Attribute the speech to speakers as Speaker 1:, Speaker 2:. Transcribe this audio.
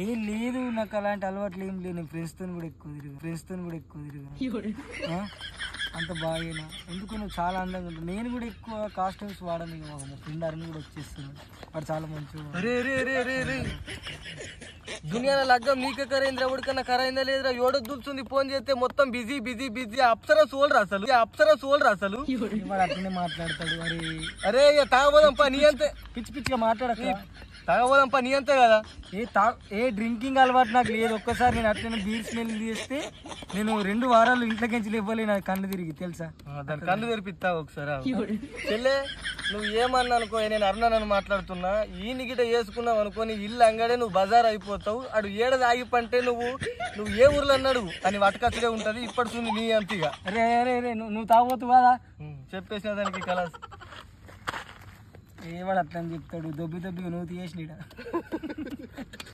Speaker 1: ఏం లేదు, నాకు అలాంటి అలవాట్లు ఏం లేదు. నేను ఫ్రెండ్స్తో కూడా ఎక్కువ తిరిగా అంత బాగా. ఎందుకు నువ్వు చాలా అందంగా ఉంటావు. నేను కూడా ఎక్కువ కాస్ట్యూమ్స్ వాడను. ఇక మా ఫ్రెండ్ అరుణ్ కూడా వచ్చేస్తున్నాడు, వాడు చాలా మంచిగా.
Speaker 2: దునియాల లగ్గం నీకే కరైందిరా, ఎవరికన్నా కరైందా లేదురా? ఏడో దులుస్తుంది ఫోన్ చేస్తే మొత్తం బిజీ బిజీ బిజీ. అప్సరా సోల్రా అసలు
Speaker 1: వాడు అట్లనే మాట్లాడతాడు.
Speaker 2: అరే తాగబోదాంపా నీ అంతే,
Speaker 1: పిచ్చి పిచ్చిగా మాట్లాడక
Speaker 2: తాగబోదాంపా నీ అంతే కదా.
Speaker 1: ఏ డ్రింకింగ్ అలవాటు నాకు లేదు. ఒక్కసారి నేను అట్లనే బీర్ స్మెల్ చేస్తే నేను 2 వారాలు ఇంట్లోకించి ఇవ్వాలి, నాకు కళ్ళు తిరిగి తెలుసా.
Speaker 2: దాని కళ్ళు తెరిపిస్తావు ఒకసారి. చెల్లె నువ్వు ఏమన్నా అనుకో, నేను అరుణానని మాట్లాడుతున్నా. ఈ నిగిట వేసుకున్నావు అనుకో, నీ ఇల్లు అంగడే నువ్వు బజార్ అయిపోతావు. అడు ఏడాది ఆగిపంటే నువ్వు ఏ ఊర్లో అన్నాడు అని వటకచ్చడే ఉంటది. ఇప్పటి చూసి నీ అంతగా.
Speaker 1: రే నువ్వు తాగబోతు కదా
Speaker 2: చెప్పేసిన దానికి కలాస్.
Speaker 1: ఏవాడు అట్లని చెప్తాడు, దొబ్బి నువ్వు తీసేసి